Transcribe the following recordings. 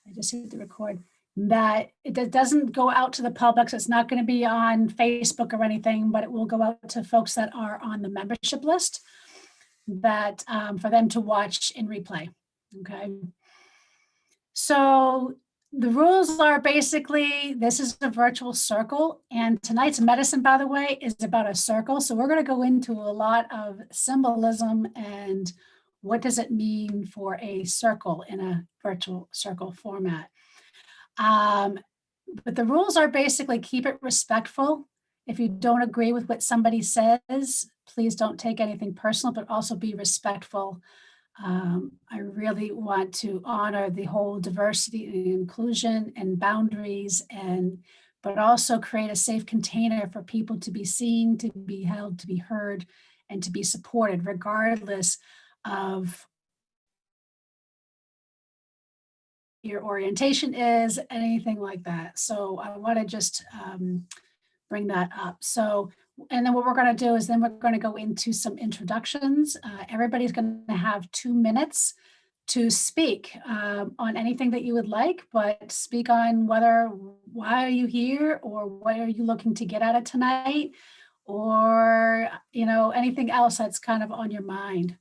I just hit the record, that it doesn't go out to the public. So it's not going to be on Facebook or anything, but it will go out to folks that are on the membership list that for them to watch in replay. Okay. So the rules are basically, this is a virtual circle, and tonight's medicine, by the way, is about a circle. So we're going to go into a lot of symbolism and what does it mean for a circle in a virtual circle format. But the rules are basically keep it respectful. If you don't agree with what somebody says, please don't take anything personal, but also be respectful. I really want to honor the whole diversity and inclusion and boundaries, but also create a safe container for people to be seen, to be held, to be heard, and to be supported, regardless of your orientation is, anything like that. So I want to just bring that up. So, and then what we're going to do is then we're going to go into some introductions. Everybody's going to have 2 minutes to speak on anything that you would like, but speak on why are you here, or what are you looking to get out of tonight, or, anything else that's kind of on your mind.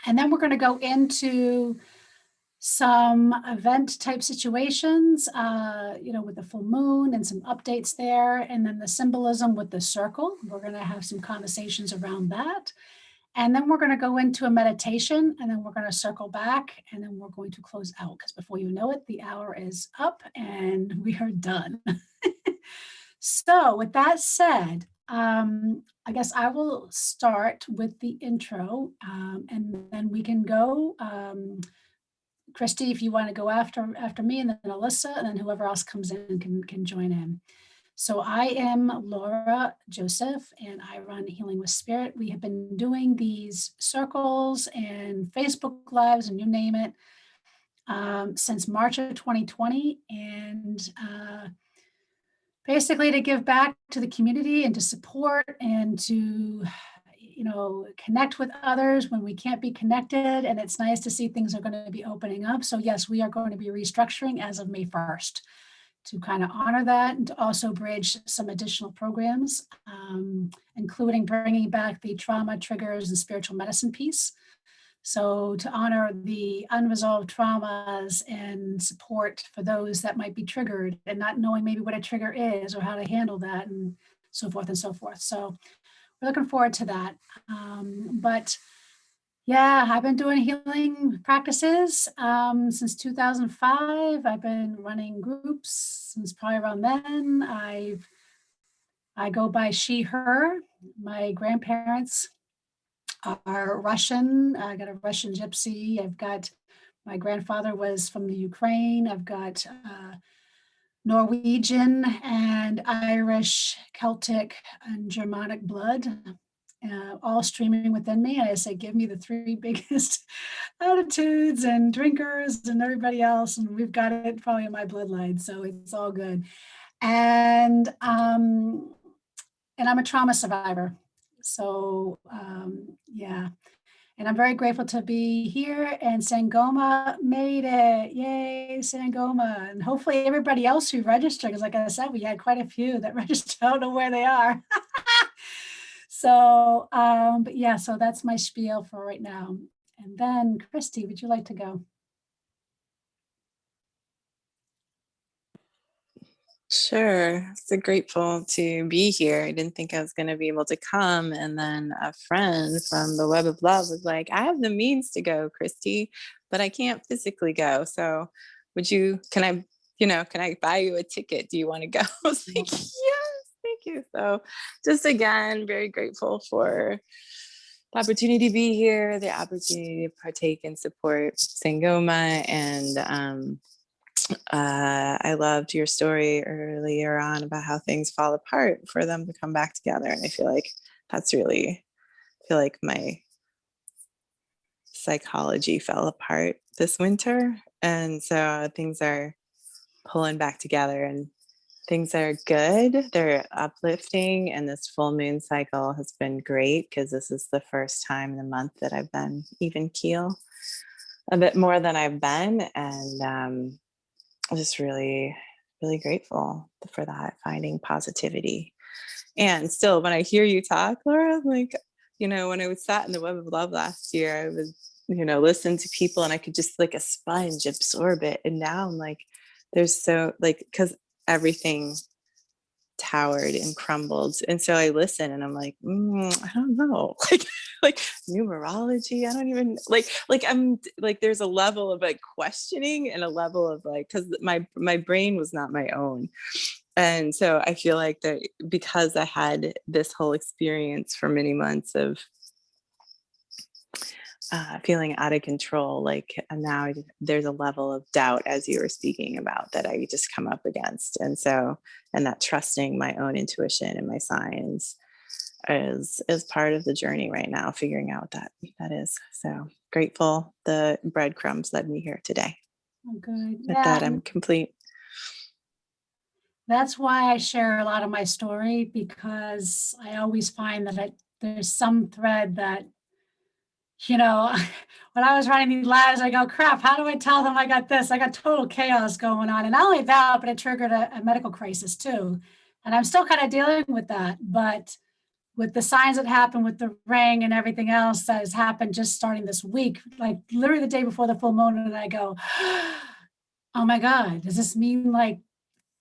And then we're going to go into some event type situations, with the full moon and some updates there. And then the symbolism with the circle, we're going to have some conversations around that. And then we're going to go into a meditation, and then we're going to circle back, and then we're going to close out, because before you know it, the hour is up and we are done. So with that said, I guess I will start with the intro, and then we can go. Christy, if you want to go after me, and then Alyssa, and then whoever else comes in can join in. So I am Laura Joseph, and I run Healing with Spirit. We have been doing these circles and Facebook Lives and you name it since March of 2020, and basically to give back to the community and to support and to connect with others when we can't be connected. And it's nice to see things are going to be opening up. So yes, we are going to be restructuring as of May 1st to kind of honor that, and to also bridge some additional programs, including bringing back the trauma triggers and spiritual medicine piece. So to honor the unresolved traumas and support for those that might be triggered and not knowing maybe what a trigger is or how to handle that, and so forth and so forth. So we're looking forward to that. But yeah, I've been doing healing practices since 2005. I've been running groups since probably around then. I go by she, her. My grandparents are Russian. I got a Russian gypsy. My grandfather was from the Ukraine. I've got Norwegian and Irish, Celtic, and Germanic blood, all streaming within me. And I say, give me the 3 biggest attitudes and drinkers and everybody else, and we've got it probably in my bloodline, so it's all good. And I'm a trauma survivor. So yeah. And I'm very grateful to be here, and Sangoma made it. Yay, Sangoma. And hopefully everybody else who registered, because like I said, we had quite a few that registered. I don't know where they are. So, but yeah, so that's my spiel for right now. And then Christy, would you like to go? Sure. So grateful to be here. I didn't think I was going to be able to come. And then a friend from the Web of Love was like, I have the means to go, Christy, but I can't physically go. So can I buy you a ticket? Do you want to go? I was like, yes, thank you. So just again, very grateful for the opportunity to be here, the opportunity to partake and support Sangoma. And I loved your story earlier on about how things fall apart for them to come back together. And I feel like my psychology fell apart this winter. And so things are pulling back together, and things are good. They're uplifting. And this full moon cycle has been great, because this is the first time in the month that I've been even keel a bit more than I've been. And just really, really grateful for that, finding positivity. And still, when I hear you talk, Laura, I'm like, when I was sat in the Web of Love last year, I was, listen to people and I could just like a sponge absorb it. And now I'm like, there's so like, because everything towered and crumbled. And so I listen and I'm like, I don't know. Like numerology. I don't even like I'm like there's a level of like questioning and a level of like, because my brain was not my own. And so I feel like that because I had this whole experience for many months of feeling out of control, like now there's a level of doubt, as you were speaking about, that I just come up against. And that trusting my own intuition and my signs is part of the journey right now, figuring out what that is. So grateful the breadcrumbs led me here today. Oh, good. With that, I'm complete. That's why I share a lot of my story, because I always find that there's some thread that, when I was writing these letters, I go, crap, how do I tell them I got this? I got total chaos going on. And not only that, but it triggered a medical crisis too. And I'm still kind of dealing with that. But with the signs that happened with the ring and everything else that has happened just starting this week, like literally the day before the full moon, and I go, oh my God, does this mean like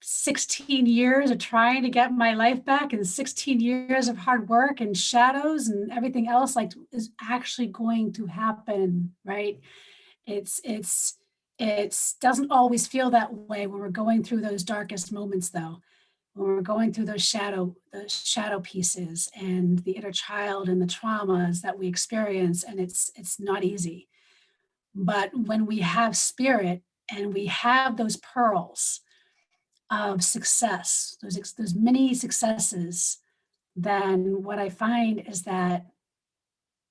16 years of trying to get my life back and 16 years of hard work and shadows and everything else like is actually going to happen, right? It's doesn't always feel that way when we're going through those darkest moments, though. When we're going through those shadow pieces and the inner child and the traumas that we experience, and it's not easy. But when we have spirit and we have those pearls of success, those many successes, then what I find is that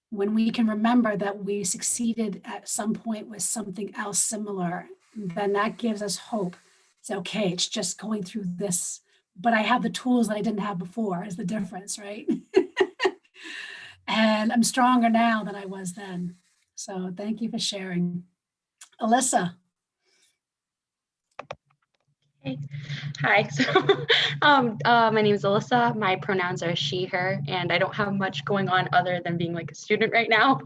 when we can remember that we succeeded at some point with something else similar, then that gives us hope. It's okay, it's just going through this, but I have the tools that I didn't have before, is the difference, right? And I'm stronger now than I was then. So thank you for sharing. Alyssa. Hey. Hi. So, my name is Alyssa. My pronouns are she, her, and I don't have much going on other than being like a student right now.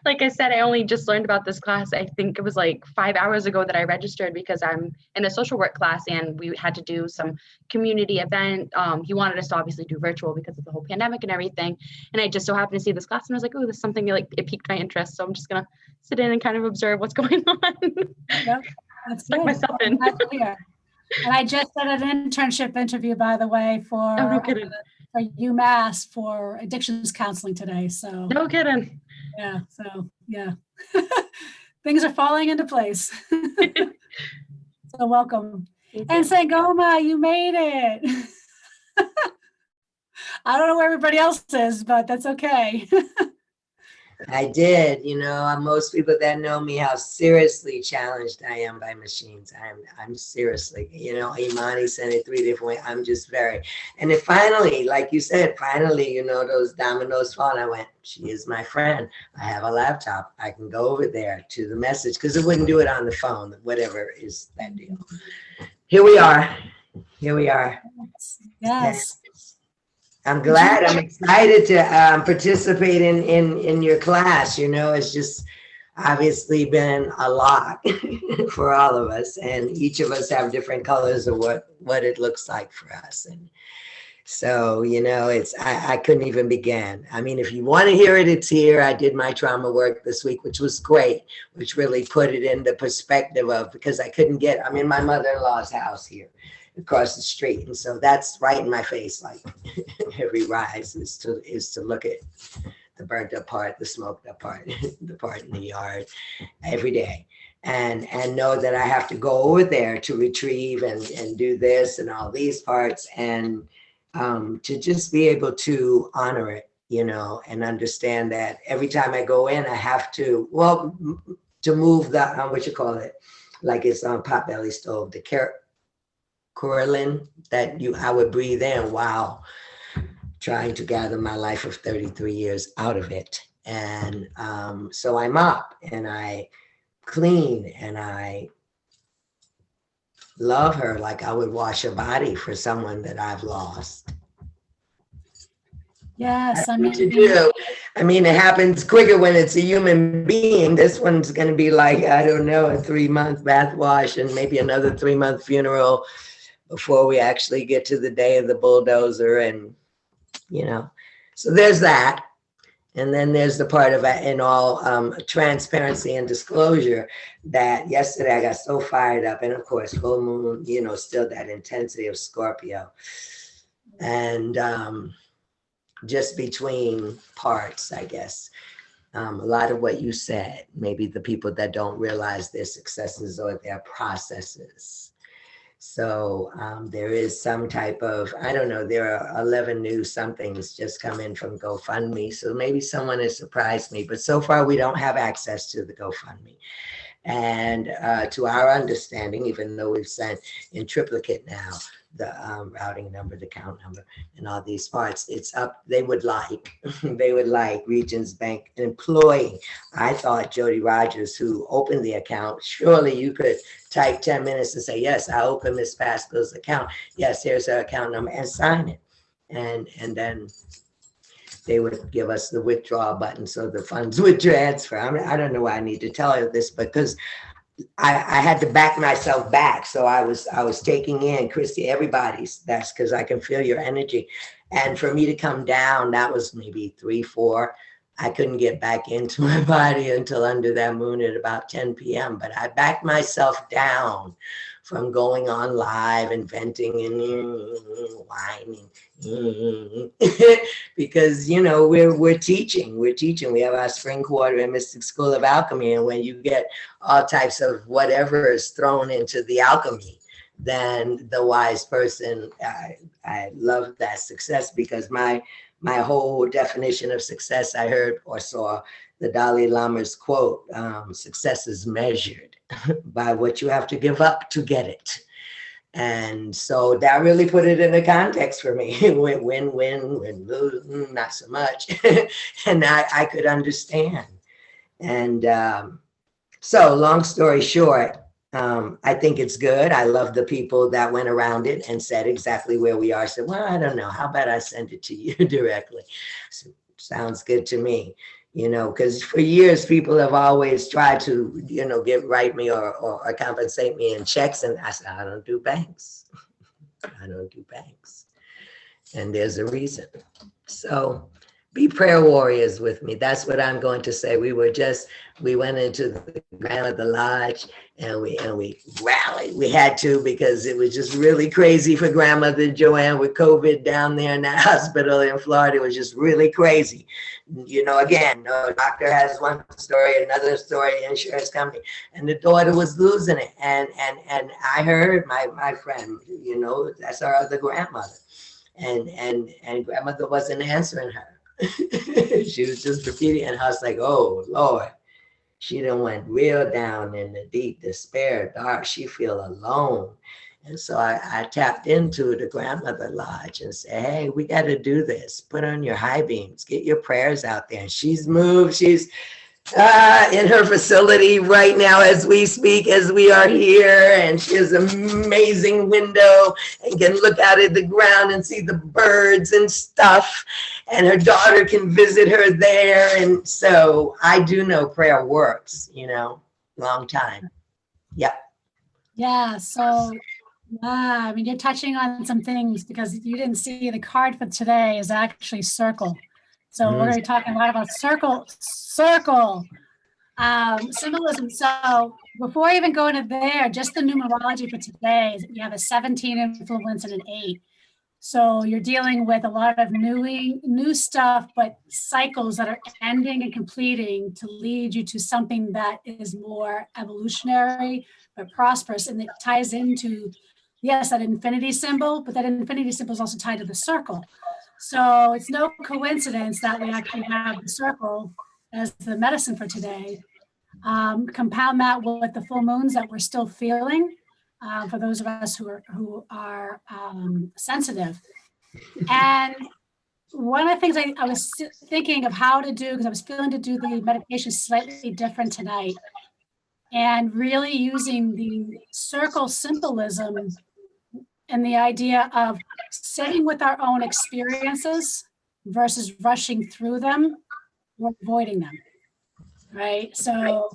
Like I said, I only just learned about this class. I think it was like 5 hours ago that I registered because I'm in a social work class and we had to do some community event. He wanted us to obviously do virtual because of the whole pandemic and everything. And I just so happened to see this class and I was like, oh, this is something like it piqued my interest. So I'm just gonna sit in and kind of observe what's going on. Yep, that's Stuck good. myself in. And I just did an internship interview, by the way, for UMass for addictions counseling today. So no kidding. Yeah. So yeah, things are falling into place. So welcome. And Sangoma, you made it. I don't know where everybody else is, but that's okay. I did, most people that know me, how seriously challenged I am by machines. I'm seriously, Imani sent it 3 different ways. I'm just and it finally, like you said, those dominoes fall. I went, she is my friend. I have a laptop. I can go over there to the message because it wouldn't do it on the phone, whatever is that deal. Here we are. Yes. I'm glad. I'm excited to participate in your class. It's just obviously been a lot for all of us, and each of us have different colors of what it looks like for us. And so, I couldn't even begin. I mean, if you want to hear it, it's here. I did my trauma work this week, which was great, which really put it in the perspective of, because I'm in my mother-in-law's house here across the street. And so that's right in my face. Like every rise is to look at the burnt up part, the smoked up part, the part in the yard every day. And know that I have to go over there to retrieve and do this and all these parts, and to just be able to honor it, and understand that every time I go in, I have to, to move the, what you call it, like it's on potbelly stove, the Coralin that I would breathe in while trying to gather my life of 33 years out of it. And so I mop and I clean and I love her like I would wash a body for someone that I've lost. Yes, I What to mean, do. I mean, it happens quicker when it's a human being. This one's going to be like, I don't know, a 3-month bath wash and maybe another 3-month funeral before we actually get to the day of the bulldozer. And, you know, so there's that. And then there's the part of in all transparency and disclosure that yesterday I got so fired up. And of course, full moon, you know, still that intensity of Scorpio. And just between parts, I guess. A lot of what you said, maybe the people that don't realize their successes or their processes. So there is some type of, I don't know, there are 11 new somethings just come in from GoFundMe. So maybe someone has surprised me, but so far we don't have access to the GoFundMe. And to our understanding, even though we've sent in triplicate now, the routing number, the account number, and all these parts, it's up. They would like Regions Bank employee. I thought Jody Rogers, who opened the account, surely you could type 10 minutes and say, yes, I open Miss Pascal's account. Yes, here's her account number, and sign it. And then they would give us the withdrawal button so the funds would transfer. I mean, I don't know why I need to tell you this, because I had to back myself back. So I was taking in, Christy, everybody's. That's because I can feel your energy. And for me to come down, that was maybe 3, 4. I couldn't get back into my body until under that moon at about 10 p.m. But I backed myself down from going on live and venting and whining because, you know, we're teaching. We have our spring quarter in Mystic School of Alchemy. And when you get all types of whatever is thrown into the alchemy, then the wise person, I love that success, because my whole definition of success, I heard or saw the Dalai Lama's quote, success is measured by what you have to give up to get it. And so that really put it in a context for me. Win, lose, not so much. And I could understand. And so long story short, I think it's good. I love the people that went around it and said exactly where we are. Said, well, I don't know. How about I send it to you directly? So, sounds good to me. You know, because for years people have always tried to, you know, write me or compensate me in checks. And I said, I don't do banks. I don't do banks. And there's a reason. So be prayer warriors with me. That's what I'm going to say. We went into the Grandmother Lodge and we rallied. We had to, because it was just really crazy for Grandmother Joanne with COVID down there in that hospital in Florida. It was just really crazy. You know, again, no doctor has one story, another story, insurance company, and the daughter was losing it. And I heard my friend, you know, that's our other grandmother, and Grandmother wasn't answering her. She was just repeating, and I was like, oh Lord, she done went real down in the deep despair, dark. She feel alone. And so I tapped into the Grandmother Lodge and said, hey, we got to do this. Put on your high beams, get your prayers out there. And she's moved. She's in her facility right now as we speak, as we are here. And she has an amazing window and can look out at the ground and see the birds and stuff. And her daughter can visit her there. And so I do know prayer works, you know, long time. Yep. yeah, so I mean, you're touching on some things, because you didn't see the card for today is actually circle. So we're going to be talking a lot about circle symbolism. So before I even go into there, just the numerology for today is you have a 17 influence and an 8. So you're dealing with a lot of new stuff, but cycles that are ending and completing to lead you to something that is more evolutionary but prosperous, and it ties into, yes, that infinity symbol, but that infinity symbol is also tied to the circle. So it's no coincidence that we actually have the circle as the medicine for today. Compound that with the full moons that we're still feeling, for those of us who are sensitive. And one of the things I was thinking of how to do, because I was feeling to do the meditation slightly different tonight, and really using the circle symbolism and the idea of sitting with our own experiences versus rushing through them or avoiding them, right? So,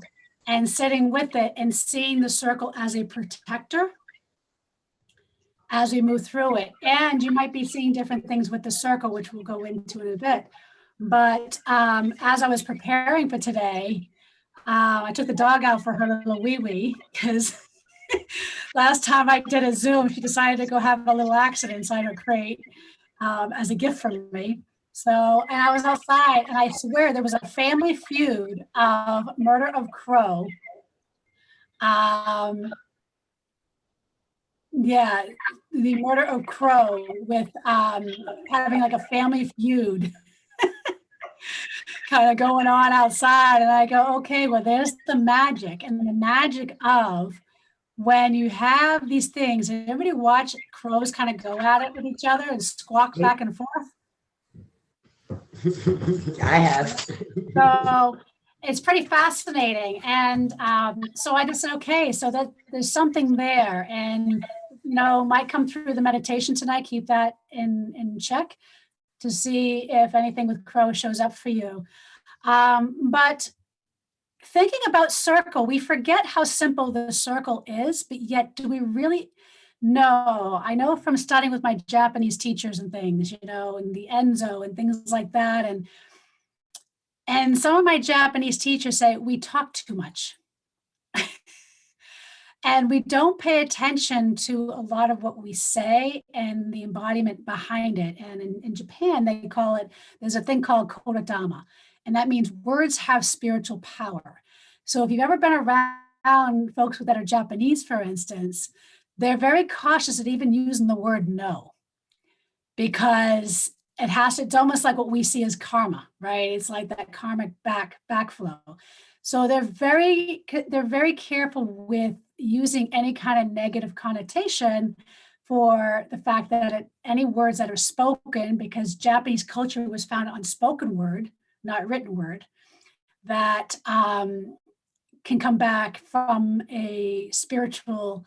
and sitting with it and seeing the circle as a protector as we move through it. And you might be seeing different things with the circle, which we'll go into in a bit. But as I was preparing for today, I took the dog out for her little wee-wee because last time I did a Zoom, she decided to go have a little accident inside her crate as a gift from me. So, and I was outside, and I swear there was a family feud of Murder of Crow. Yeah, the Murder of Crow with having like a family feud kind of going on outside. And I go, okay, well, there's the magic, and the magic of when you have these things. Everybody watch crows kind of go at it with each other and squawk back and forth. I have. So it's pretty fascinating. And so I just said, okay, so that there's something there. And, you know, might come through the meditation tonight, keep that in check to see if anything with crow shows up for you. But thinking about circle, we forget how simple the circle is, but yet do we really know? I know from studying with my Japanese teachers and things, you know, and the Enzo and things like that. And some of my Japanese teachers say we talk too much. And we don't pay attention to a lot of what we say and the embodiment behind it. And in Japan, they call it, there's a thing called kodama, and that means words have spiritual power. So if you've ever been around folks that are Japanese, for instance, they're very cautious at even using the word no, because it's almost like what we see as karma, right? It's like that karmic backflow. So they're very careful with using any kind of negative connotation for the fact that any words that are spoken, because Japanese culture was founded on spoken word, not written word, that can come back from a spiritual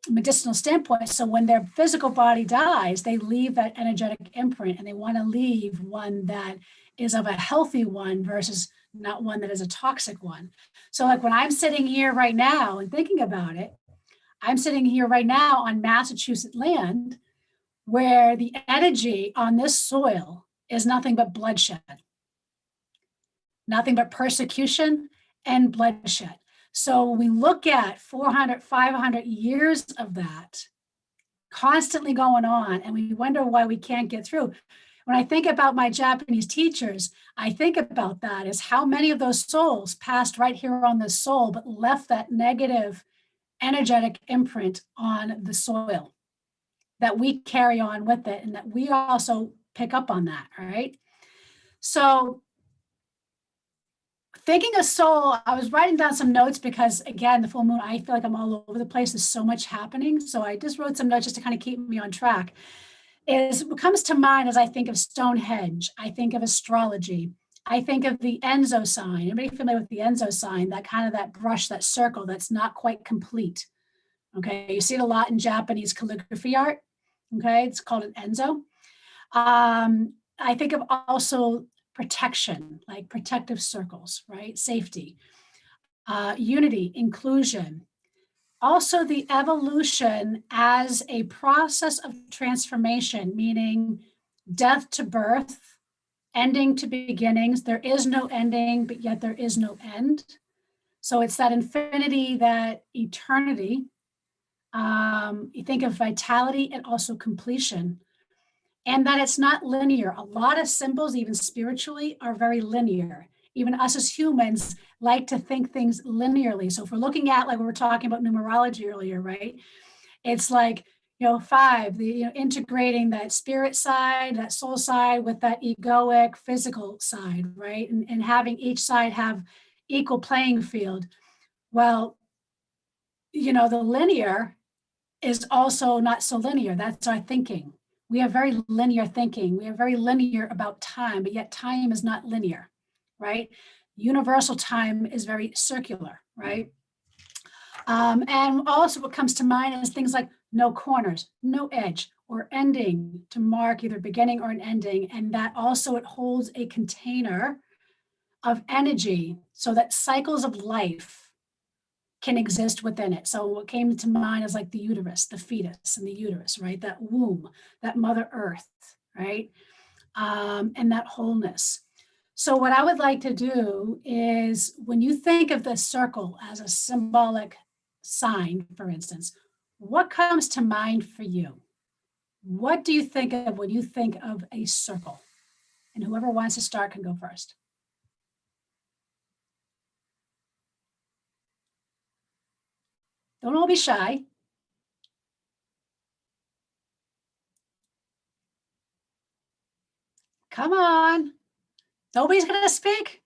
medicinal standpoint. So when their physical body dies, they leave that energetic imprint, and they want to leave one that is of a healthy one versus not one that is a toxic one. So like when I'm sitting here right now and thinking about it, I'm sitting here right now on Massachusetts land where the energy on this soil is nothing but bloodshed, nothing but persecution and bloodshed. So we look at 400, 500 years of that constantly going on, and we wonder why we can't get through. When I think about my Japanese teachers, I think about that as how many of those souls passed right here on this soul, but left that negative energetic imprint on the soil that we carry on with it, and that we also pick up on that, right? So thinking of soul, I was writing down some notes because, again, the full moon, I feel like I'm all over the place. There's so much happening. So I just wrote some notes just to kind of keep me on track. Is what comes to mind as I think of Stonehenge, I think of astrology, I think of the Enzo sign. Anybody familiar with the Enzo sign? That kind of that brush, that circle that's not quite complete. Okay, you see it a lot in Japanese calligraphy art. Okay, it's called an Enzo. I think of also protection, like protective circles, right? Safety, unity, inclusion. Also the evolution as a process of transformation, meaning death to birth, ending to beginnings. There is no ending, but yet there is no end. So it's that infinity, that eternity. You think of vitality and also completion. And that it's not linear. A lot of symbols, even spiritually, are very linear. Even us as humans like to think things linearly. So if we're looking at, like we were talking about numerology earlier, right? It's like, 5, integrating that spirit side, that soul side with that egoic physical side, right? And having each side have equal playing field. Well, the linear is also not so linear. That's our thinking. We have very linear thinking. We are very linear about time, but yet time is not linear, right? Universal time is very circular, right? And also what comes to mind is things like no corners, no edge, or ending to mark either beginning or an ending. And that also it holds a container of energy so that cycles of life can exist within it. So what came to mind is like the uterus, the fetus and the uterus, right? That womb, that Mother Earth, right? And that wholeness. So what I would like to do is when you think of the circle as a symbolic sign, for instance, what comes to mind for you? What do you think of when you think of a circle? And whoever wants to start can go first. Don't all be shy. Come on. Nobody's going to speak.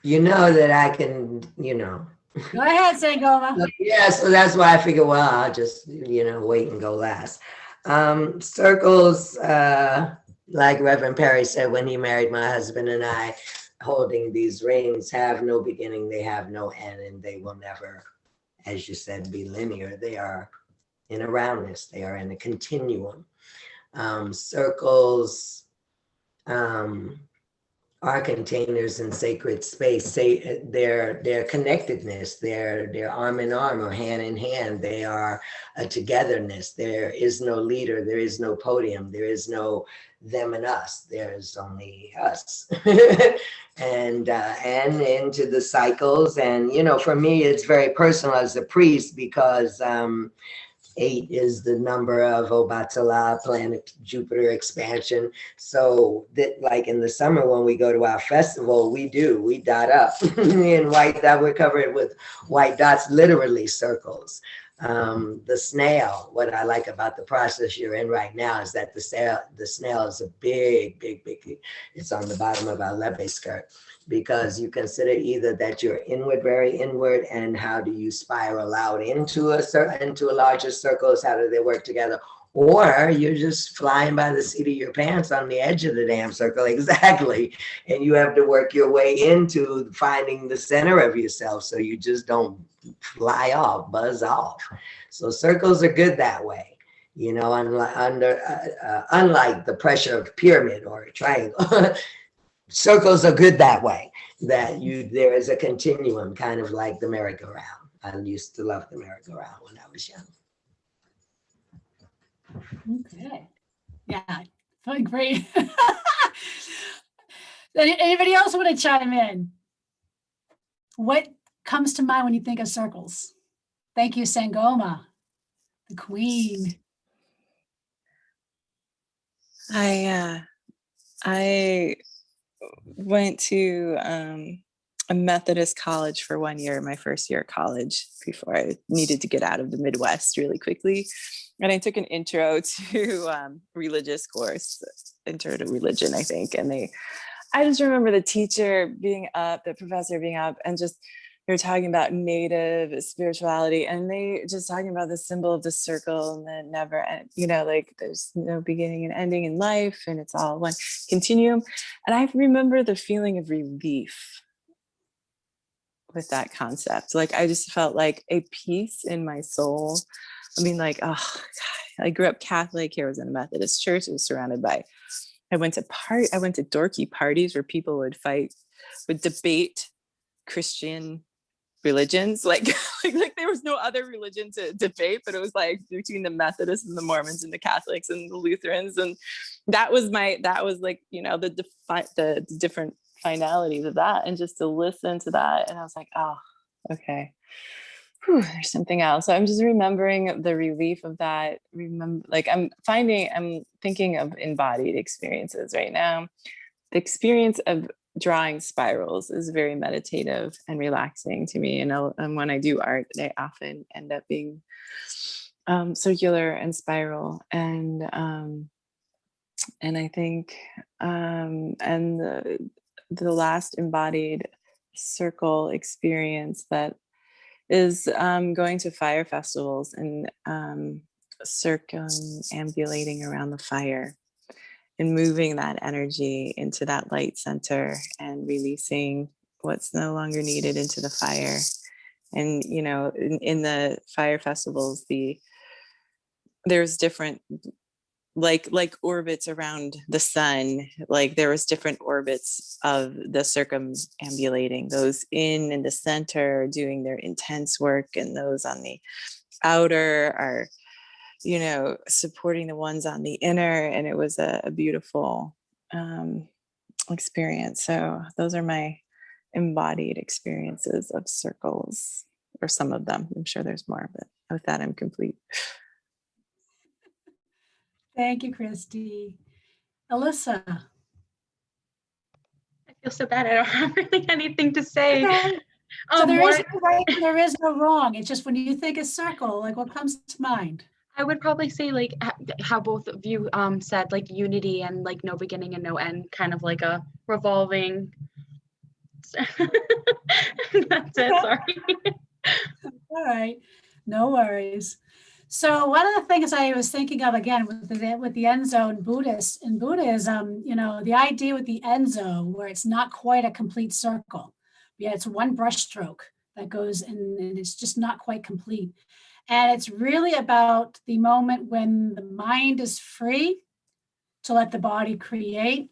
You know that I can, Go ahead, Sangoma. Yeah, so that's why I figured, well, I'll just, wait and go last. Circles, like Reverend Perry said when he married my husband and I, holding these rings have no beginning, they have no end, and they will never, as you said, be linear. They are in a roundness, they are in a continuum. Circles are containers in sacred space. Say their connectedness, their arm in arm or hand in hand. They are a togetherness. There is no leader. There is no podium. There is no them and us. There's only us. and into the cycles. And for me, it's very personal as a priest because 8 is the number of Obatala, planet Jupiter expansion. So that, like in the summer when we go to our festival, we dot up in white dot. We're covered with white dots, literally circles. The snail, what I like about the process you're in right now is that the snail is a big, it's on the bottom of our lebe skirt, because you consider either that you're inward, very inward, and how do you spiral out into a larger circles, how do they work together? Or you're just flying by the seat of your pants on the edge of the damn circle, exactly. And you have to work your way into finding the center of yourself so you just don't fly off, buzz off. So circles are good that way, unlike the pressure of a pyramid or a triangle. Circles are good that way, that there is a continuum, kind of like the merry-go-round. I used to love the merry-go-round when I was young. Okay. Yeah, feeling great. Anybody else want to chime in? What comes to mind when you think of circles? Thank you, Sangoma, the queen. I went to a Methodist college for 1 year, my first year of college, before I needed to get out of the Midwest really quickly. And I took an intro to religious course, intro to religion, I think. And I just remember the teacher being up, the professor being up, and just they were talking about native spirituality, and they just talking about the symbol of the circle and the never end, like there's no beginning and ending in life, and it's all one continuum. And I remember the feeling of relief with that concept. Like I just felt like a peace in my soul. I mean, like, oh God, I grew up Catholic. Here I was in a Methodist church. I was surrounded by, I went to dorky parties where people would debate Christian religions, like there was no other religion to debate, but it was like between the Methodists and the Mormons and the Catholics and the Lutherans, and that was like the different finalities of that, and just to listen to that, and I was like, oh, okay, whew, there's something else. So I'm just remembering the relief of that. I'm thinking of embodied experiences right now. The experience of drawing spirals is very meditative and relaxing to me. And when I do art, they often end up being circular and spiral. And I think, and the last embodied circle experience that is going to fire festivals and circumambulating around the fire. and moving that energy into that light center and releasing what's no longer needed into the fire. And, you know, in the fire festivals, there's different, like orbits around the sun, like there was different orbits of the circumambulating, those in the center doing their intense work, and those on the outer are, you know, supporting the ones on the inner. And it was a beautiful experience. So those are my embodied experiences of circles, or some of them. I'm sure there's more, but with that, I'm complete. Thank you, Christy. Alyssa. I feel so bad. I don't have really anything to say. Okay. So there more- is no right, there is no wrong. It's just when you think a circle, like what comes to mind? I would probably say like how both of you said, like unity and like no beginning and no end, kind of like a revolving. That's it. Sorry. All right, no worries. So one of the things I was thinking of again with the Enzo in Buddhism, you know, the idea with the Enzo, where it's not quite a complete circle. Yeah, it's one brush stroke that goes in, and it's just not quite complete. And it's really about the moment when the mind is free to let the body create.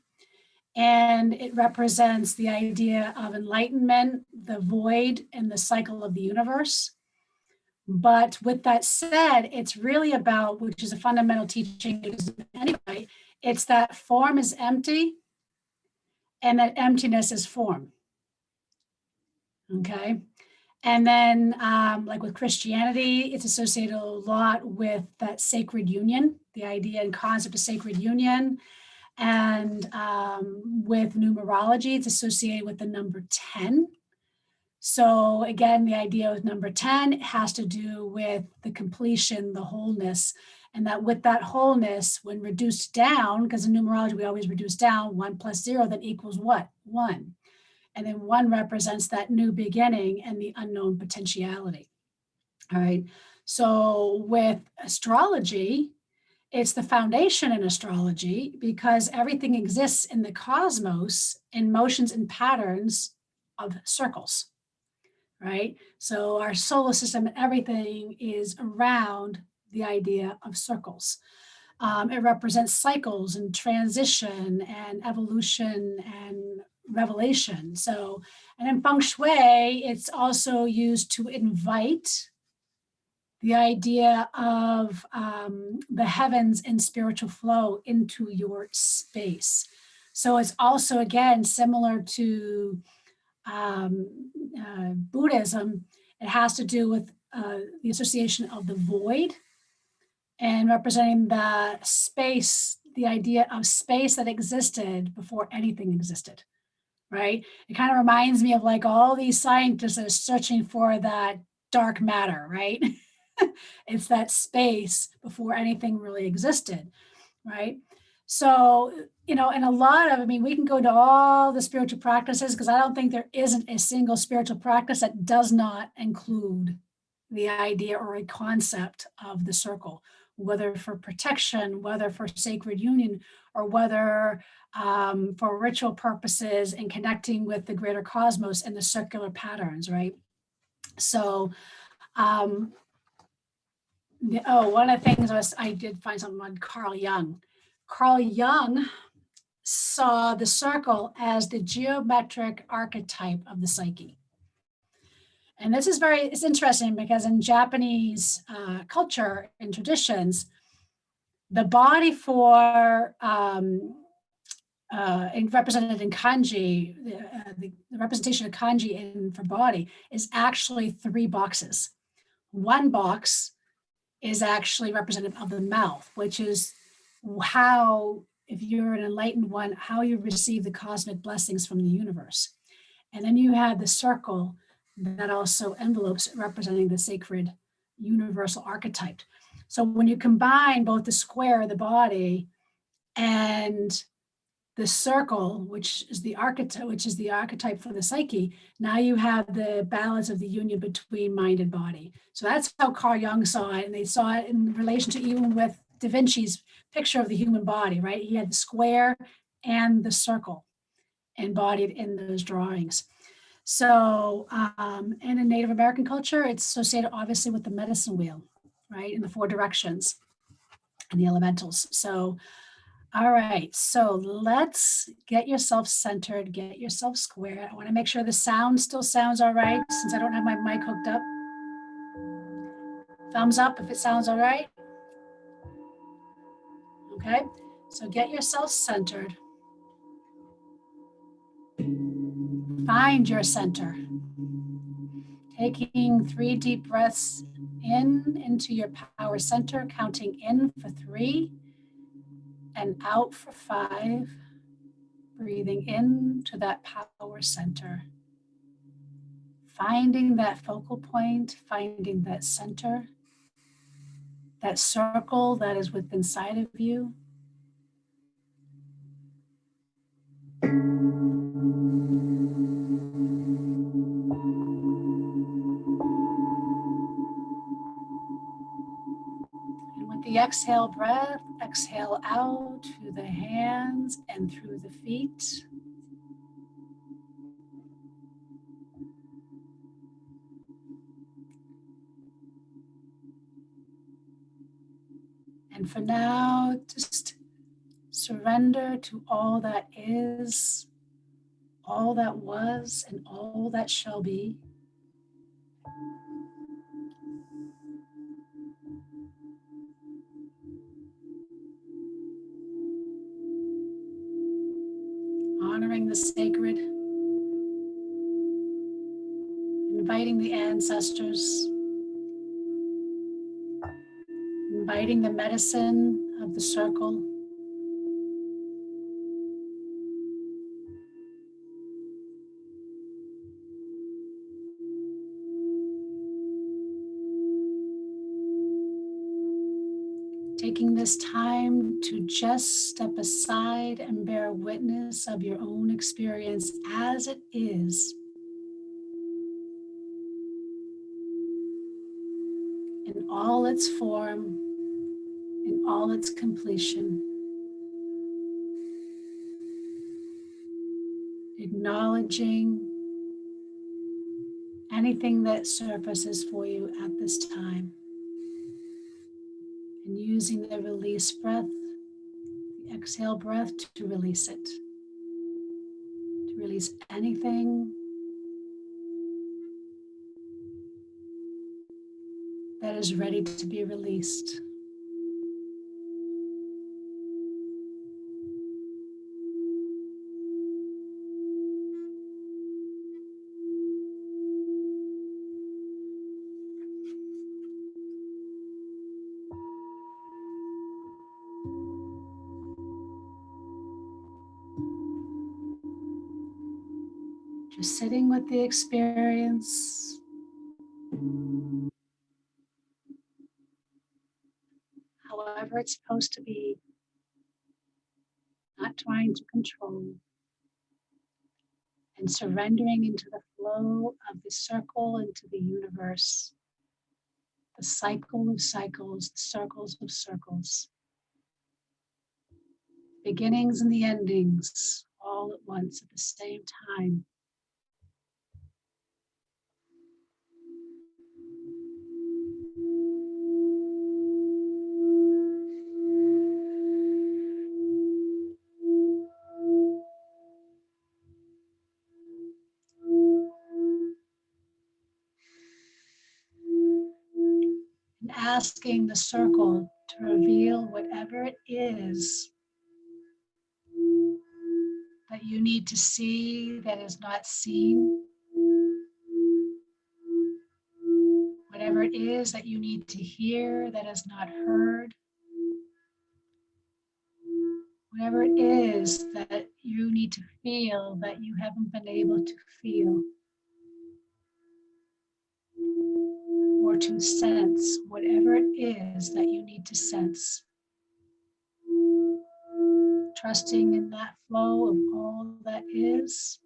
And it represents the idea of enlightenment, the void, and the cycle of the universe. But with that said, it's really about, which is a fundamental teaching anyway, it's that form is empty and that emptiness is form. Okay. And then like with Christianity, it's associated a lot with that sacred union, the idea and concept of sacred union. And with numerology, it's associated with the number 10. So again, the idea with number 10 has to do with the completion, the wholeness, and that with that wholeness, when reduced down, because in numerology, we always reduce down, 1 + 0, that equals what? 1. And then 1 represents that new beginning and the unknown potentiality. All right. So with astrology, it's the foundation in astrology because everything exists in the cosmos in motions and patterns of circles, right? So our solar system and everything is around the idea of circles. It represents cycles and transition and evolution and revelation. So, and in feng shui, it's also used to invite the idea of the heavens in spiritual flow into your space. So it's also, again, similar to Buddhism. It has to do with the association of the void and representing the space, the idea of space that existed before anything existed, right? It kind of reminds me of like all these scientists that are searching for that dark matter, right? It's that space before anything really existed, right? So, you know, and a lot of, I mean, we can go to all the spiritual practices because I don't think there isn't a single spiritual practice that does not include the idea or a concept of the circle, whether for protection, whether for sacred union, or whether for ritual purposes and connecting with the greater cosmos and the circular patterns, right? So, one of the things I did find something on Carl Jung. Carl Jung saw the circle as the geometric archetype of the psyche. And this is it's interesting because in Japanese culture and traditions, the body for represented in kanji, the representation of kanji for body is actually 3 boxes. 1 box is actually representative of the mouth, which is how, if you're an enlightened one, how you receive the cosmic blessings from the universe. And then you have the circle that also envelopes representing the sacred universal archetype. So when you combine both the square, the body, and the circle, which is the archetype for the psyche, now you have the balance of the union between mind and body. So that's how Carl Jung saw it, and they saw it in relation to even with Da Vinci's picture of the human body, right? He had the square and the circle embodied in those drawings. So, and in Native American culture, it's associated obviously with the medicine wheel, right? In the 4 directions and the elementals. So, all right, so let's get yourself centered, get yourself square. I want to make sure the sound still sounds all right since I don't have my mic hooked up. Thumbs up if it sounds all right. Okay, so get yourself centered. Find your center. Taking 3 deep breaths in into your power center, counting in for 3 and out for 5. Breathing into that power center. Finding that focal point, finding that center, that circle that is within inside of you. And with the exhale breath, exhale out through the hands and through the feet. And for now, just surrender to all that is, all that was, and all that shall be. Honoring the sacred, inviting the ancestors, inviting the medicine of the circle. Taking this time to just step aside and bear witness of your own experience as it is. In all its form, in all its completion. Acknowledging anything that surfaces for you at this time. And using the release breath, the exhale breath to release it. To release anything that is ready to be released. Just sitting with the experience. However it's supposed to be. Not trying to control. And surrendering into the flow of the circle, into the universe. The cycle of cycles, the circles of circles. Beginnings and the endings all at once at the same time. And asking the circle to reveal whatever it is that you need to see that is not seen. Whatever it is that you need to hear that is not heard. Whatever it is that you need to feel that you haven't been able to feel. Or to sense whatever it is that you need to sense. Trusting in that flow of all that is,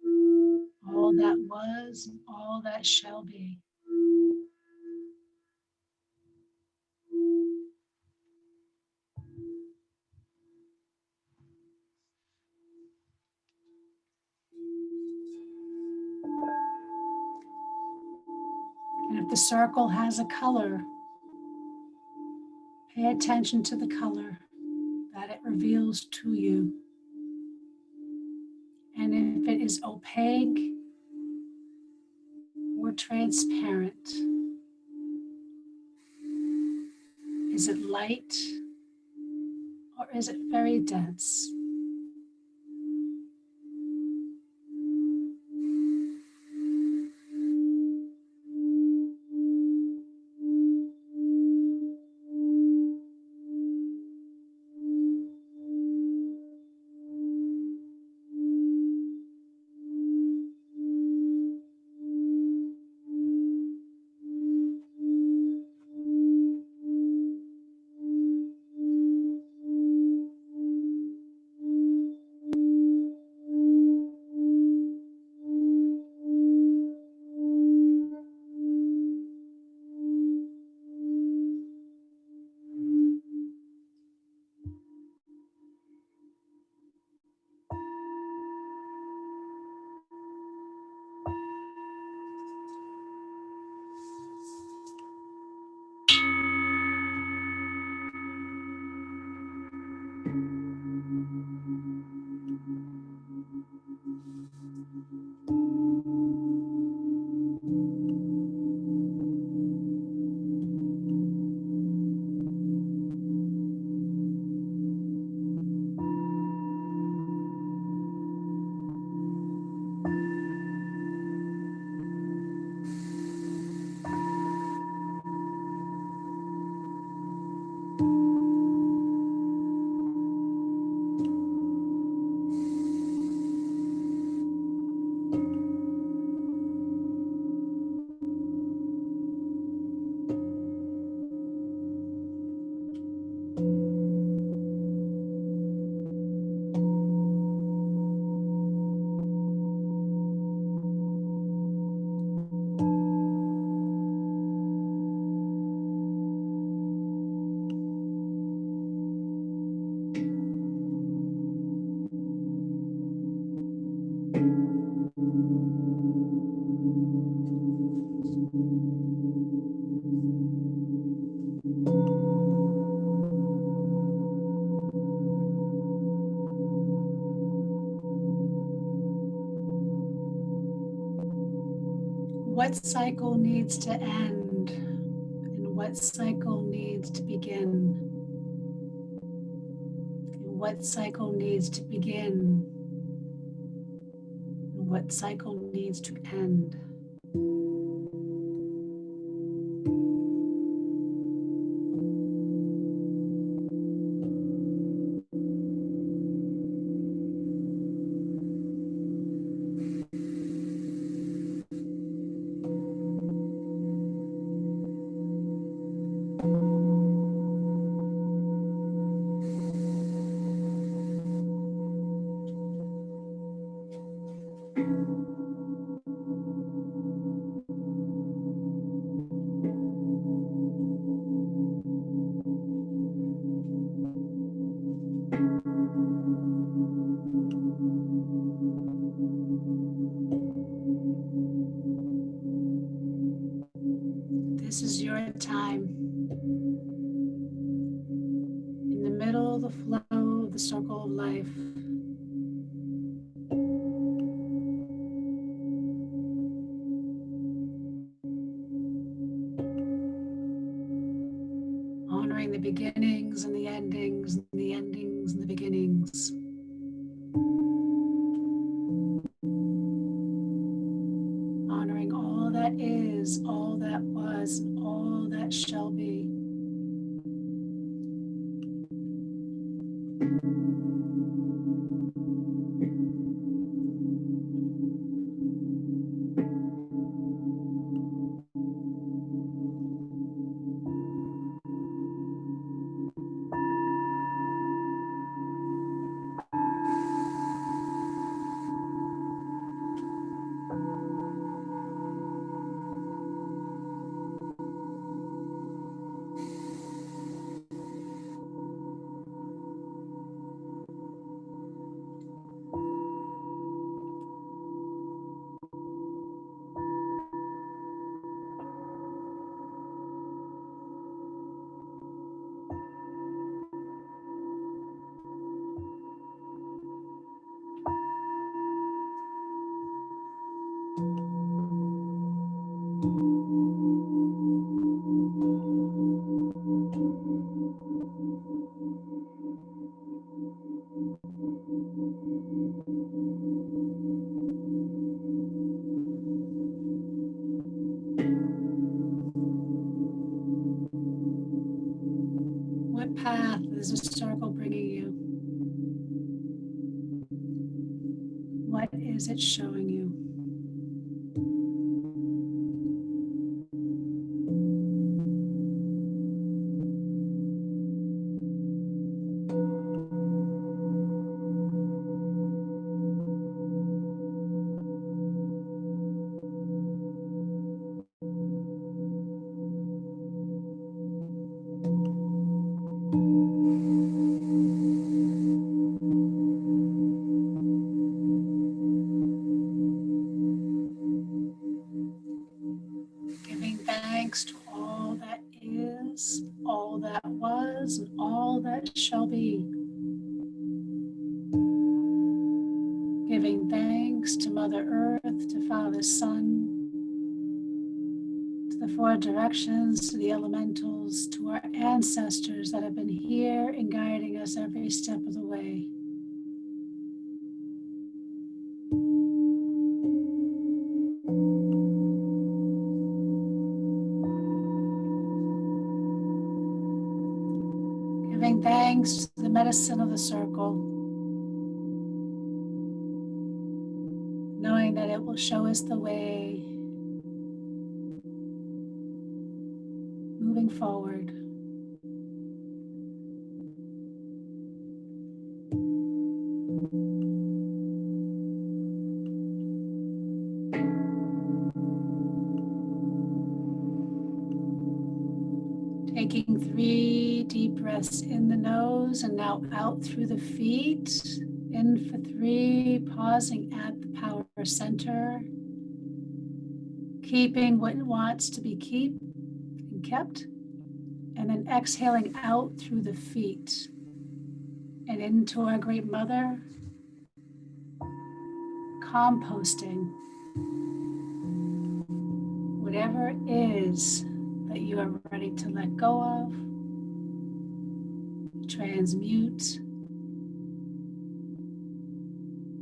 all that was, and all that shall be. the circle has a color, pay attention to the color that it reveals to you. And if it is opaque or transparent, is it light or is it very dense? What cycle needs to end and what cycle needs to begin? And what cycle needs to begin and what cycle needs to end? This is your time. In the middle of the flow of the circle of life. Honoring the beginnings and the endings, and the endings and the beginnings. Honoring all that is, all that was, and all that shall be. What path is the circle bringing you? What is it showing you? Giving thanks to all that is, all that was, and all that shall be. Giving thanks to Mother Earth, to Father Sun, to the four directions, to the elementals, to our ancestors that have been here and guiding us every step of the way. Giving thanks to the medicine of the circle, knowing that it will show us the way moving forward. Taking 3 deep breaths in the nose and now out through the feet. In for 3, pausing at the power center. Keeping what wants to be kept. And then exhaling out through the feet and into our Great Mother. Composting whatever it is that you are ready to let go of, transmute,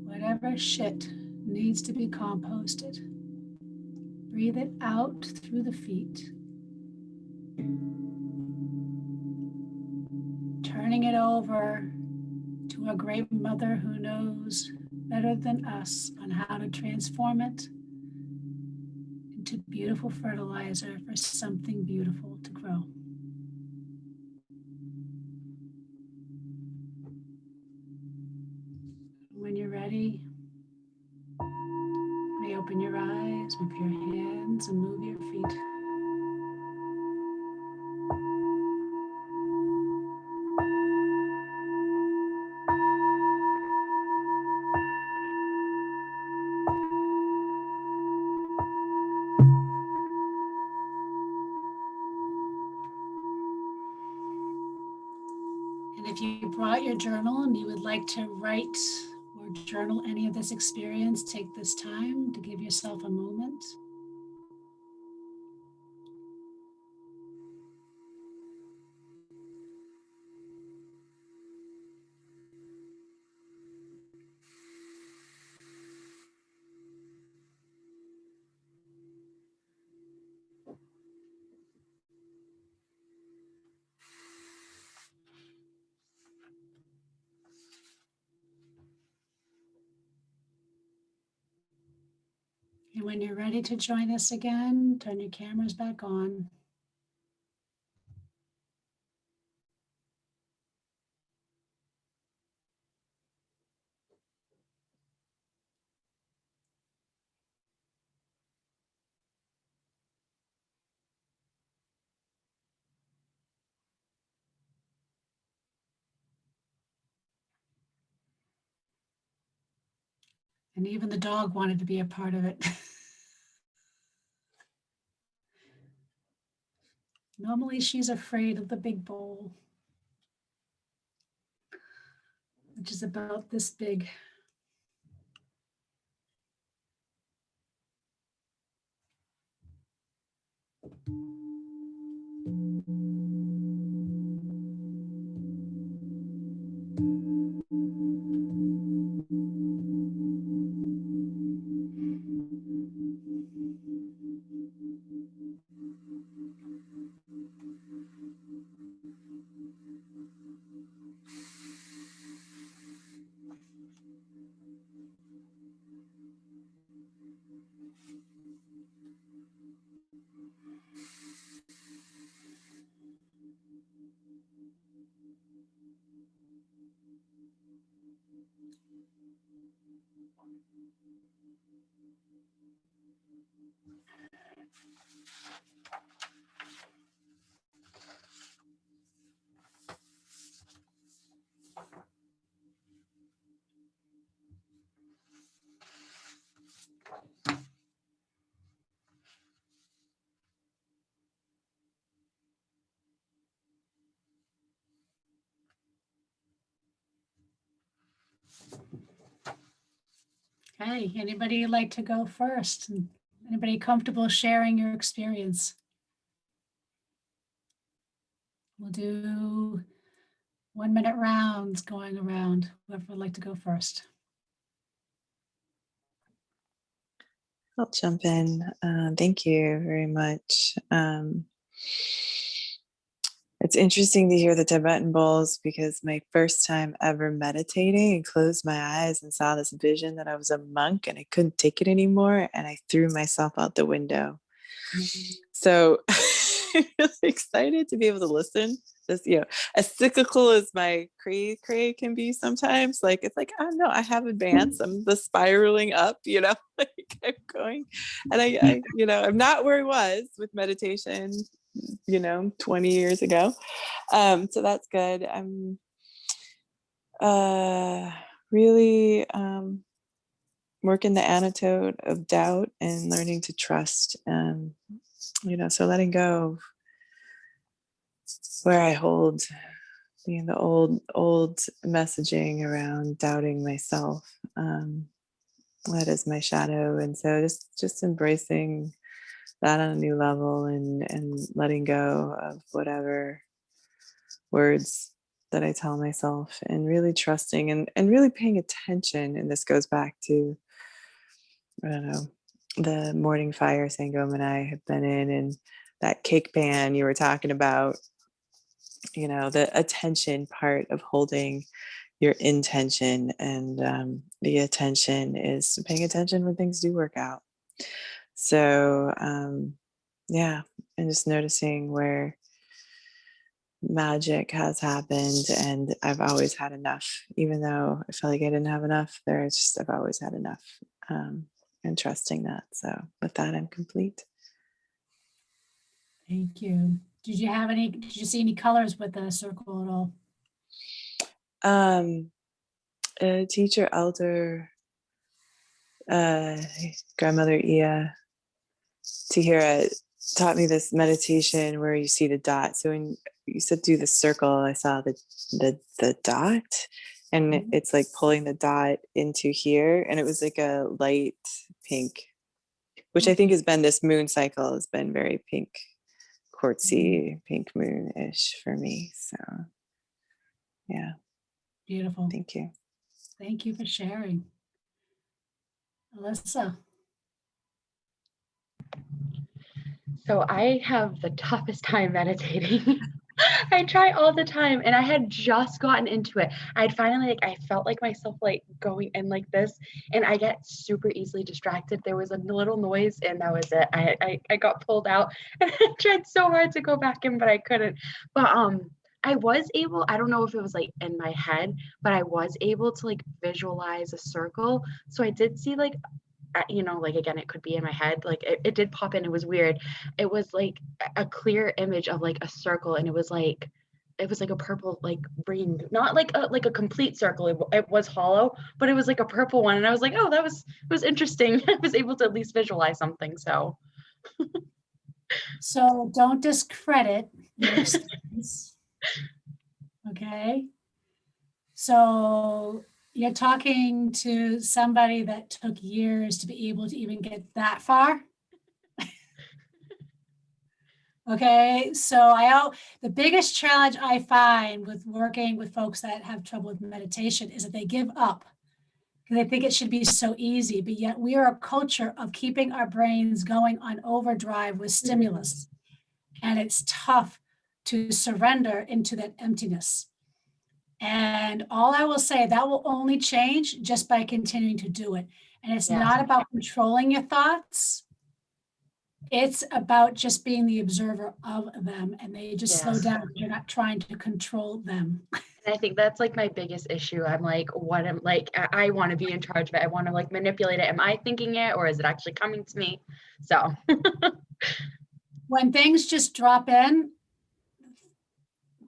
whatever shit needs to be composted. Breathe it out through the feet, turning it over to a Great Mother who knows better than us on how to transform it into beautiful fertilizer for something beautiful to grow. When you're ready, you may open your eyes, move your hands, and move your feet. And if you brought your journal and you would like to write or journal any of this experience, take this time to give yourself a moment. And when you're ready to join us again, turn your cameras back on. And even the dog wanted to be a part of it. Normally she's afraid of the big bowl, which is about this big. Okay, anybody like to go first? Anybody comfortable sharing your experience? We'll do 1-minute rounds going around. Whoever would like to go first. I'll jump in. Thank you very much. It's interesting to hear the Tibetan bowls because my first time ever meditating and closed my eyes and saw this vision that I was a monk and I couldn't take it anymore and I threw myself out the window. So I'm really excited to be able to listen. This, as cyclical as my cray can be sometimes, like it's like, oh no, I have advanced. I'm the spiraling up, like I'm going. And I I'm not where I was with meditation, 20 years ago. So that's good. I'm really working the antidote of doubt and learning to trust. So letting go of where I hold the old messaging around doubting myself. That is my shadow. And so just embracing that on a new level and letting go of whatever words that I tell myself and really trusting and really paying attention. And this goes back to, I don't know, the morning fire Sangam and I have been in, and that cake pan you were talking about, the attention part of holding your intention, and the attention is paying attention when things do work out. So and just noticing where magic has happened, and I've always had enough, even though I felt like I didn't have enough. I've always had enough, and trusting that. So with that, I'm complete. Thank you. Did you see any colors with the circle at all? A teacher, elder, grandmother Ia Tahira taught me this meditation where you see the dot. So when you said do the circle, I saw the dot, and it's like pulling the dot into here, and it was like a light pink, which I think has been this moon cycle has been very pink, quartzy, pink moon-ish for me. So yeah. Beautiful. Thank you. Thank you for sharing. Alyssa. So I have the toughest time meditating. I try all the time, and I had just gotten into it. I'd finally I felt like myself like going in like this, and I get super easily distracted. There was a little noise, and that was it. I got pulled out, and I tried so hard to go back in, but I couldn't. But I was able, I don't know if it was like in my head, but I was able to like visualize a circle. So I did see like like again, it could be in my head, like it did pop in. It was weird. It was like a clear image of like a circle, and it was like a purple like ring, not like a complete circle. It was hollow, but it was like a purple one, and I was like, oh, it was interesting. I was able to at least visualize something. So don't discredit your experience. Okay, so you're talking to somebody that took years to be able to even get that far. Okay, so the biggest challenge I find with working with folks that have trouble with meditation is that they give up because they think it should be so easy, but yet we are a culture of keeping our brains going on overdrive with stimulus, and it's tough to surrender into that emptiness. And all I will say, that will only change just by continuing to do it. And it's not about controlling your thoughts. It's about just being the observer of them, and they just slow down. You're not trying to control them. And I think that's like my biggest issue. I'm like, I want to be in charge of it. I want to like manipulate it. Am I thinking it, or is it actually coming to me? So when things just drop in,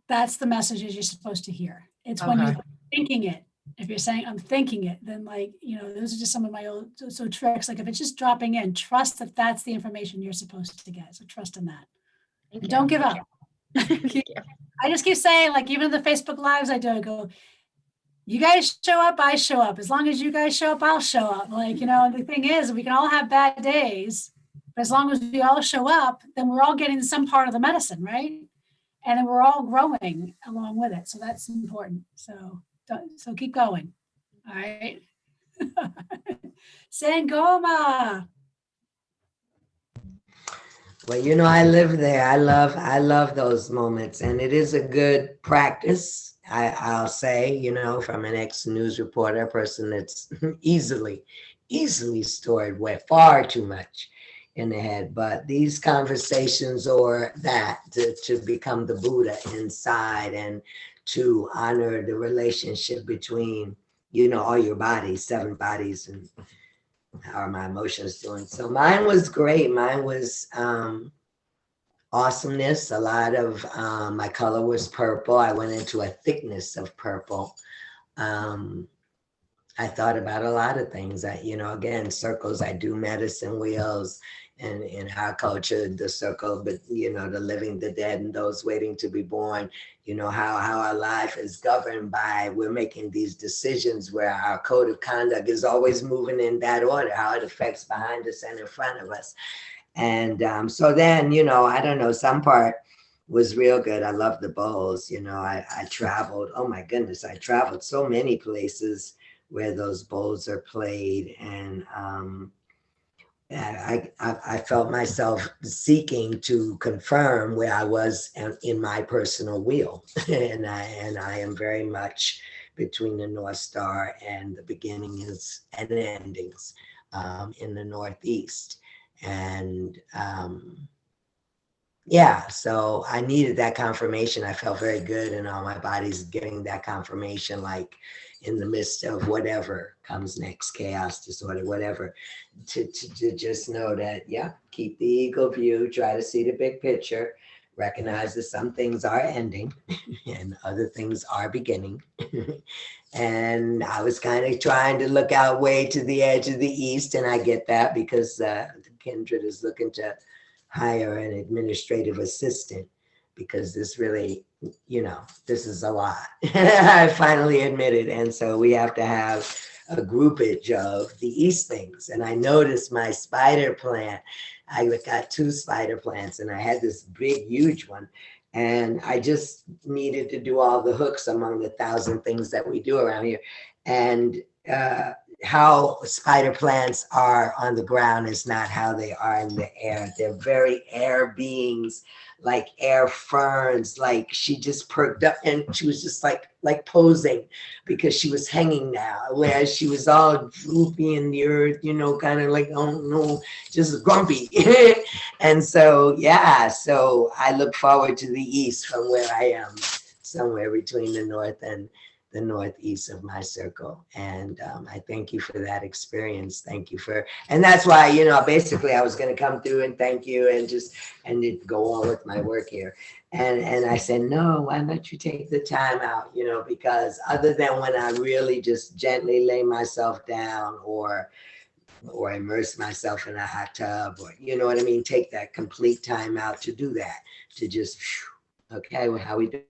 that's the messages you're supposed to hear. It's when you're thinking it. If you're saying I'm thinking it, then those are just some of my old tricks. Like if it's just dropping in, trust that that's the information you're supposed to get. So trust in that. And don't give up. I just keep saying, like even the Facebook lives I do, I go, you guys show up, I show up. As long as you guys show up, I'll show up. Like, the thing is, we can all have bad days, but as long as we all show up, then we're all getting some part of the medicine, right? And then we're all growing along with it. So that's important. So keep going. All right. Sangoma. Well, I live there. I love those moments, and it is a good practice. I'll say, from an ex-news reporter, a person that's easily stored way far too much in the head. But these conversations, or that to become the Buddha inside, and to honor the relationship between, all your bodies, 7 bodies, and how are my emotions doing? So mine was great. Mine was awesomeness. A lot of my color was purple. I went into a thickness of purple. I thought about a lot of things. Again, circles. I do medicine wheels, and in our culture, the circle, but the living, the dead, and those waiting to be born. How our life is governed by, we're making these decisions where our code of conduct is always moving in that order, how it affects behind us and in front of us. And so then, I don't know, some part was real good. I love the bowls. I traveled, oh my goodness, I traveled so many places where those bowls are played. And I felt myself seeking to confirm where I was in my personal wheel. and I am very much between the North Star and the beginnings and endings in the Northeast. And so I needed that confirmation. I felt very good, and all my body's getting that confirmation, like in the midst of whatever comes next, chaos, disorder, whatever, to just know that, keep the eagle view, try to see the big picture, recognize that some things are ending and other things are beginning. And I was kind of trying to look out way to the edge of the East, and I get that because the Kindred is looking to hire an administrative assistant, because this really, this is a lot. I finally admitted. And so we have to have a groupage of the East things. And I noticed my spider plant, I got 2 spider plants, and I had this big, huge one. And I just needed to do all the hooks among the 1,000 things that we do around here. And how spider plants are on the ground is not how they are in the air. They're very air beings, like air ferns. Like she just perked up, and she was just like posing, because she was hanging now, whereas she was all droopy in the earth, kind of like, oh no, just grumpy. And so, so I look forward to the East from where I am, somewhere between the North and the Northeast of my circle. And I thank you for that experience. Thank you and that's why, basically I was going to come through and thank you and go on with my work here. And I said, no, why don't you take the time out, because other than when I really just gently lay myself down or immerse myself in a hot tub, or, what I mean? Take that complete time out to do that, to just, okay, well, how we do?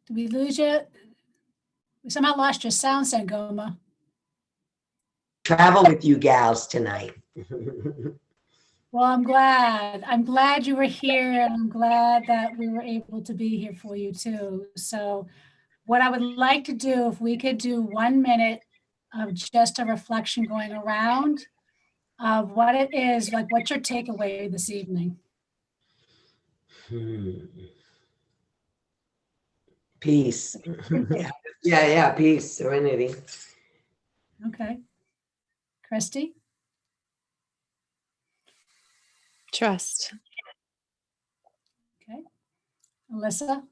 Did we lose you? We somehow lost your sound, Sangoma. Travel with you gals tonight. Well, I'm glad. I'm glad you were here, and I'm glad that we were able to be here for you too. So what I would like to do, if we could do 1 minute of just a reflection going around of what it is, like what's your takeaway this evening? Peace. Peace, serenity. Okay. Christy? Trust. Okay. Alyssa?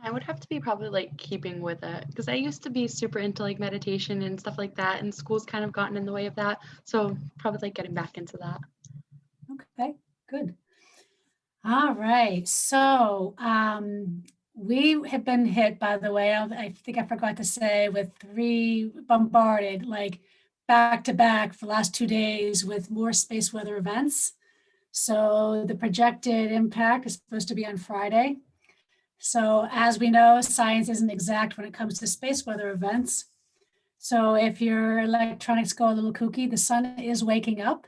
I would have to be probably like keeping with it, because I used to be super into like meditation and stuff like that, and school's kind of gotten in the way of that. So probably like getting back into that. Okay, good. All right. So we have been hit, by the way, I think I forgot to say, with 3 bombarded, like back to back for the last 2 days with more space weather events. So the projected impact is supposed to be on Friday. So as we know, science isn't exact when it comes to space weather events. So if your electronics go a little kooky, the sun is waking up.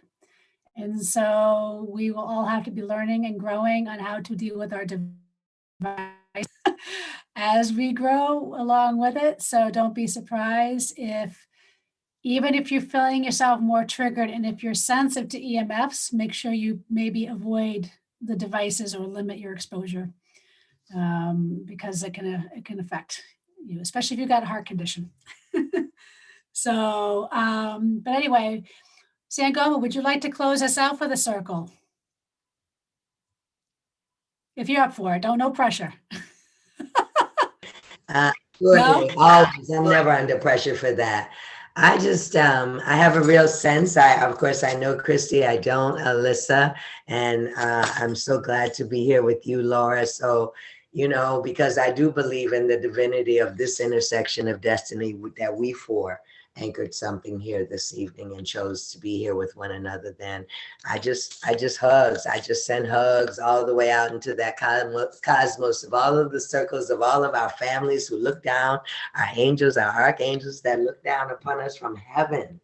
And so we will all have to be learning and growing on how to deal with our device as we grow along with it. So don't be surprised if, even if you're feeling yourself more triggered, and if you're sensitive to EMFs, make sure you maybe avoid the devices or limit your exposure, because it can affect you, especially if you've got a heart condition. So, but anyway, Sangoma, would you like to close us out with a circle? If you're up for it, no pressure. Absolutely, always. I'm never under pressure for that. I just, I have a real sense. Of course, I know Christy, I don't, Alyssa, and I'm so glad to be here with you, Laura. So, because I do believe in the divinity of this intersection of destiny that we four anchored something here this evening and chose to be here with one another. Then I just hugs. I just send hugs all the way out into that cosmos of all of the circles of all of our families who look down, our angels, our archangels that look down upon us from heaven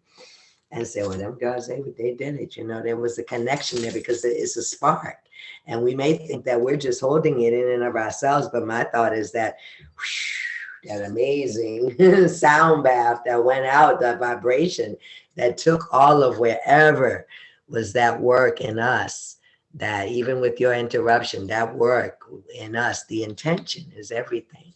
and say, well, them girls, they did it. There was a connection there because it's a spark. And we may think that we're just holding it in and of ourselves, but my thought is that that amazing sound bath that went out, that vibration that took all of wherever was that work in us, that even with your interruption, that work in us, the intention is everything.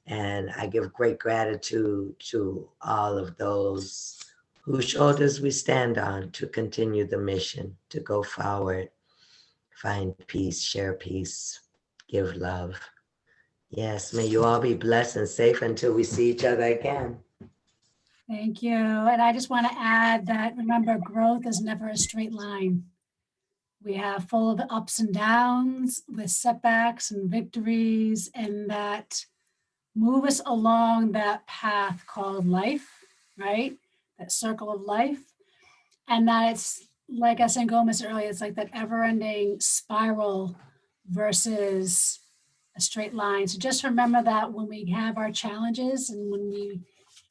And I give great gratitude to all of those whose shoulders we stand on to continue the mission, to go forward, find peace, share peace, give love. Yes, may you all be blessed and safe until we see each other again. Thank you. And I just want to add that, remember, growth is never a straight line. We have full of ups and downs with setbacks and victories, and that move us along that path called life, right? That circle of life. And that it's, like I said, Gomez earlier, it's like that ever-ending spiral versus a straight line. So just remember that when we have our challenges and when we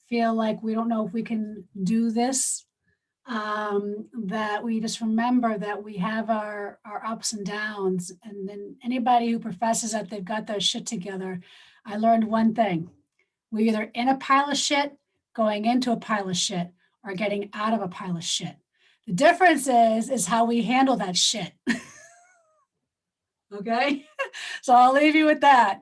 feel like we don't know if we can do this, that we just remember that we have our ups and downs. And then anybody who professes that they've got their shit together, I learned one thing. We're either in a pile of shit, going into a pile of shit, or getting out of a pile of shit. The difference is how we handle that shit. Okay, so I'll leave you with that.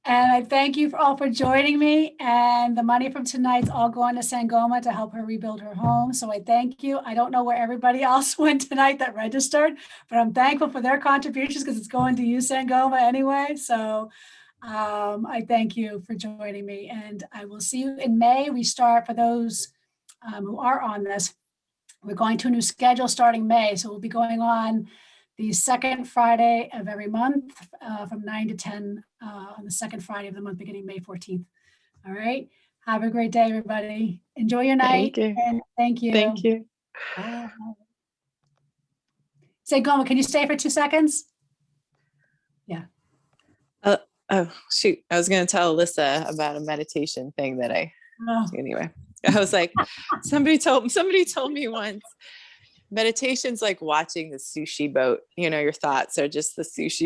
And I thank you all for joining me. And the money from tonight's all going to Sangoma to help her rebuild her home. So I thank you. I don't know where everybody else went tonight that registered, but I'm thankful for their contributions because it's going to you, Sangoma, anyway. So I thank you for joining me. And I will see you in May. We start, for those who are on this, we're going to a new schedule starting May. So we'll be going on the second Friday of every month from 9 to 10 on the second Friday of the month, beginning May 14th. All right. Have a great day, everybody. Enjoy your night. Thank you. And thank you. Thank you. Bye. Sangoma, can you stay for 2 seconds? Yeah. Oh, shoot. I was going to tell Alyssa about a meditation thing that I Oh. do anyway. I was like, somebody told me once, meditation's like watching the sushi boat. Your thoughts are just the sushi